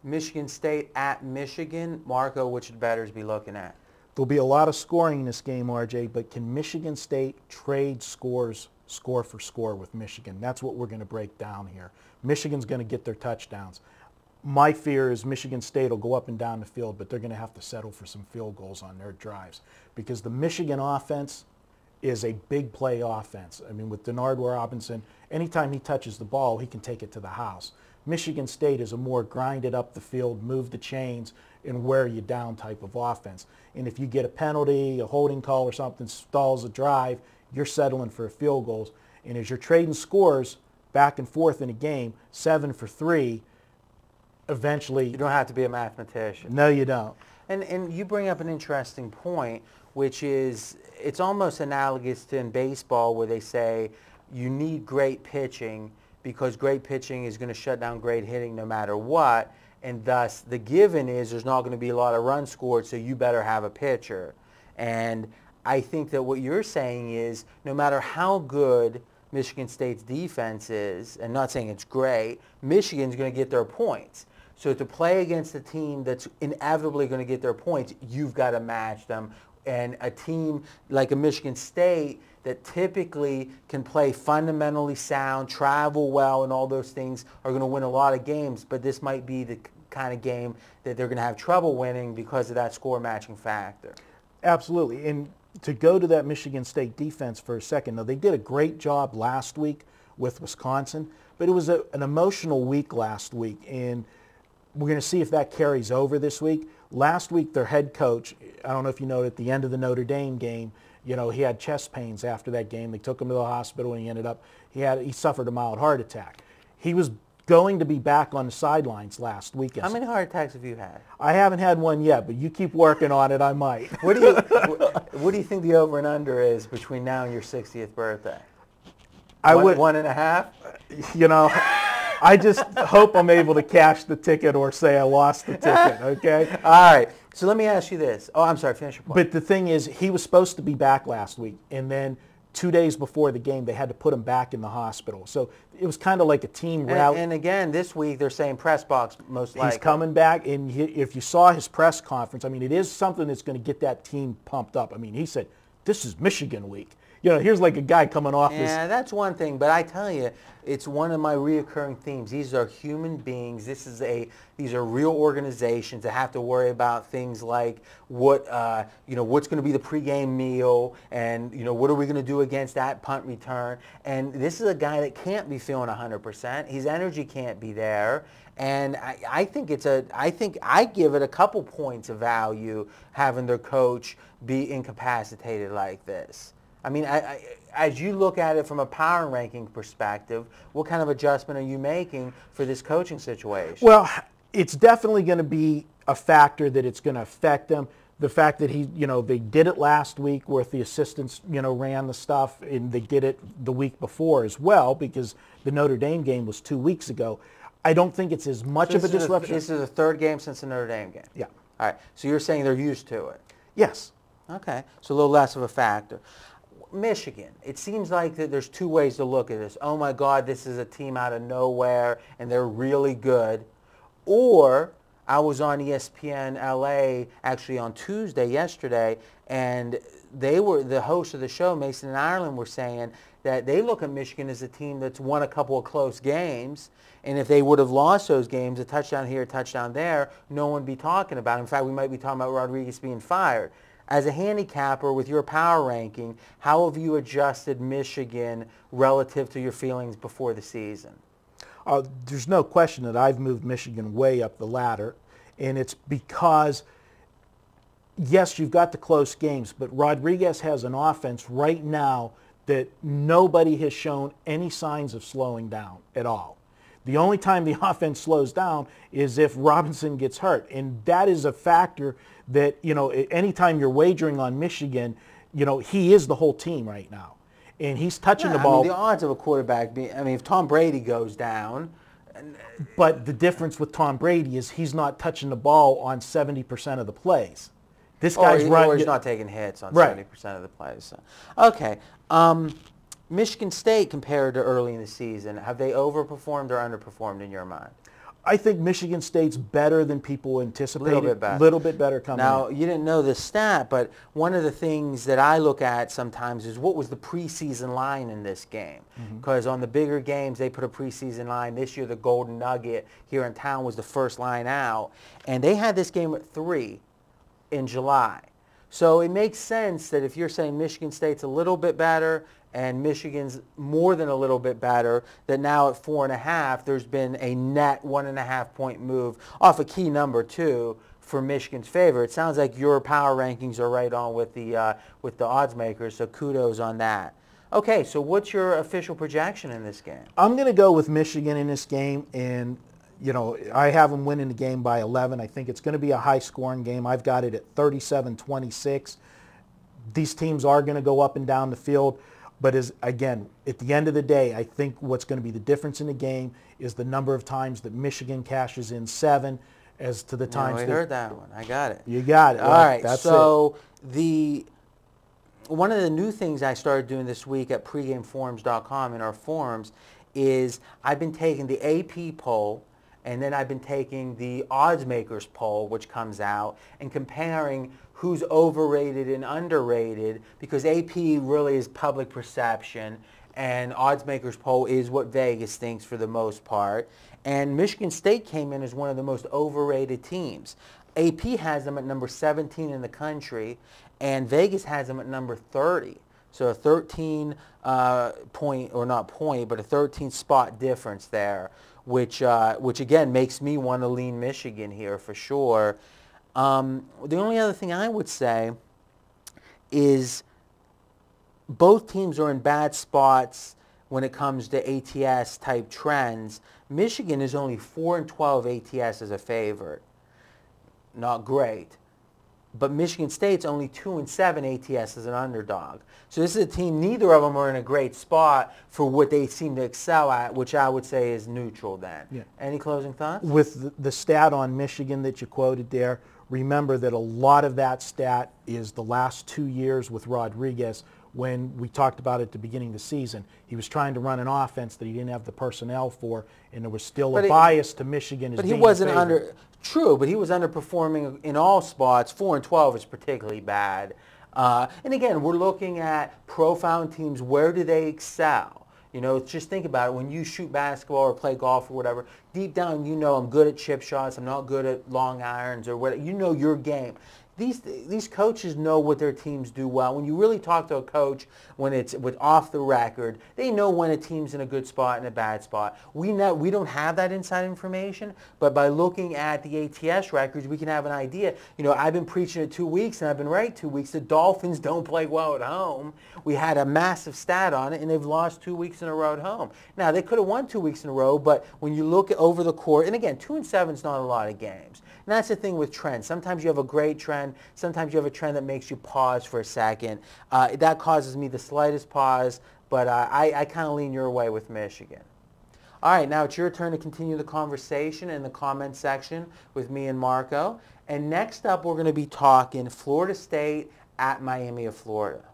Michigan State at Michigan. Marco, which should bettors be looking at? There'll be a lot of scoring in this game, RJ, but can Michigan State trade scores score for score with Michigan? That's what we're going to break down here. Michigan's going to get their touchdowns. My fear is Michigan State will go up and down the field, but they're going to have to settle for some field goals on their drives because the Michigan offense is a big play offense. I mean, with Denard Robinson, anytime he touches the ball, he can take it to the house. Michigan State is a more grinded up the field, move the chains, and wear you down type of offense. And if you get a penalty, a holding call or something stalls a drive, you're settling for field goals. And as you're trading scores back and forth in a game, 7 for 3, eventually... You don't have to be a mathematician. No, you don't. And you bring up an interesting point, which is it's almost analogous to in baseball where they say you need great pitching because great pitching is going to shut down great hitting no matter what, and thus the given is there's not going to be a lot of runs scored, so you better have a pitcher. And I think that what you're saying is no matter how good Michigan State's defense is, and not saying it's great, Michigan's going to get their points. So to play against a team that's inevitably going to get their points, you've got to match them. And a team like a Michigan State that typically can play fundamentally sound, travel well, and all those things are going to win a lot of games. But this might be the kind of game that they're going to have trouble winning because of that score matching factor. Absolutely. And to go to that Michigan State defense for a second, now they did a great job last week with Wisconsin, but it was an emotional week last week, and we're going to see if that carries over this week. Last week, their head coach, I don't know if you know, at the end of the Notre Dame game, you know, he had chest pains after that game. They took him to the hospital, and he ended up, he suffered a mild heart attack. He was going to be back on the sidelines last weekend. How many heart attacks have you had? I haven't had one yet, but you keep working on it, I might. What do you think the over and under is between now and your 60th birthday? I would 1.5? You know, I just hope I'm able to cash the ticket or say I lost the ticket, okay? All right. So let me ask you this. Oh, I'm sorry. Finish your point. But the thing is, he was supposed to be back last week, and then 2 days before the game, they had to put him back in the hospital. So it was kind of like a team rally. And again, this week they're saying press box most likely. He's coming back, and if you saw his press conference, I mean, it is something that's going to get that team pumped up. I mean, he said, this is Michigan week. You know, here's like a guy coming off this. Yeah, that's one thing. But I tell you, it's one of my reoccurring themes. These are human beings. These are real organizations that have to worry about things like what's going to be the pregame meal, and what are we going to do against that punt return. And this is a guy that can't be feeling 100%. His energy can't be there. And I think I give it a couple points of value having their coach be incapacitated like this. I mean, as you look at it from a power ranking perspective, what kind of adjustment are you making for this coaching situation? Well, it's definitely going to be a factor that it's going to affect them. The fact that they did it last week with the assistants, ran the stuff, and they did it the week before as well because the Notre Dame game was 2 weeks ago. I don't think it's as much of a disruption. This is the third game since the Notre Dame game? Yeah. All right. So you're saying they're used to it? Yes. Okay. So a little less of a factor. Michigan, it seems like that there's two ways to look at this. Oh my God, this is a team out of nowhere and they're really good. Or I was on ESPN LA actually on Tuesday, yesterday, and the host of the show, Mason and Ireland, were saying that they look at Michigan as a team that's won a couple of close games, and if they would have lost those games, a touchdown here, a touchdown there, no one would be talking about it. In fact, we might be talking about Rodriguez being fired. As a handicapper with your power ranking, how have you adjusted Michigan relative to your feelings before the season? There's no question that I've moved Michigan way up the ladder, and it's because, yes, you've got the close games, but Rodriguez has an offense right now that nobody has shown any signs of slowing down at all. The only time the offense slows down is if Robinson gets hurt, and that is a factor that, anytime you're wagering on Michigan, he is the whole team right now. And he's touching the ball. I mean, the odds of a quarterback being, if Tom Brady goes down. But the difference with Tom Brady is he's not touching the ball on 70% of the plays. This guy's running. Or he's not taking hits on 70% of the plays. So. Okay. Michigan State compared to early in the season, have they overperformed or underperformed in your mind? I think Michigan State's better than people anticipated. A little bit better. Little bit better coming Now, in. you didn't know this stat, but one of the things that I look at sometimes is what was the preseason line in this game? Because on the bigger games, they put a preseason line. This year, the Golden Nugget here in town was the first line out. And they had this game at 3 in July. So it makes sense that if you're saying Michigan State's a little bit better and Michigan's more than a little bit better, that now at 4.5, there's been a net 1.5 point move off a key number too for Michigan's favor. It sounds like your power rankings are right on with the odds makers, so kudos on that. Okay, so what's your official projection in this game? I'm going to go with Michigan in this game, and I have them winning the game by 11. I think it's going to be a high-scoring game. I've got it at 37-26. These teams are going to go up and down the field, but again, at the end of the day, I think what's going to be the difference in the game is the number of times that Michigan cashes in 7 as to the times I heard that one. I got it. You got it. All Well, right, that's so one of the new things I started doing this week at pregameforums.com in our forums is I've been taking the AP poll, and then I've been taking the odds makers poll, which comes out, and comparing who's overrated and underrated, because AP really is public perception, and odds makers poll is what Vegas thinks for the most part. And Michigan State came in as one of the most overrated teams. AP has them at number 17 in the country, and Vegas has them at number 30. So a 13 point, or not point, but a 13 spot difference there, which again makes me want to lean Michigan here for sure. The only other thing I would say is both teams are in bad spots when it comes to ATS type trends. Michigan is only 4-12 ATS as a favorite. Not great. But Michigan State's only 2-7 ATS as an underdog. So this is a team, neither of them are in a great spot for what they seem to excel at, which I would say is neutral then. Yeah. Any closing thoughts? With the stat on Michigan that you quoted there, remember that a lot of that stat is the last 2 years with Rodriguez. When we talked about it at the beginning of the season, he was trying to run an offense that he didn't have the personnel for, and there was still a bias to Michigan. But he wasn't true, but he was underperforming in all spots. 4-12 is particularly bad. And again, we're looking at profiling teams. Where do they excel? Just think about it. When you shoot basketball or play golf or whatever, deep down I'm good at chip shots. I'm not good at long irons or whatever. Your game. These coaches know what their teams do well. When you really talk to a coach, when it's off the record, they know when a team's in a good spot and a bad spot. We don't have that inside information, but by looking at the ATS records, we can have an idea. I've been preaching it 2 weeks, and I've been right 2 weeks. The Dolphins don't play well at home. We had a massive stat on it, and they've lost 2 weeks in a row at home. Now, they could have won 2 weeks in a row, but when you look over the course, and again, 2-7 is not a lot of games. And that's the thing with trends. Sometimes you have a great trend. Sometimes you have a trend that makes you pause for a second. That causes me the slightest pause, but I kind of lean your way with Michigan. All right, now it's your turn to continue the conversation in the comment section with me and Marco. And next up, we're going to be talking Florida State at Miami of Florida.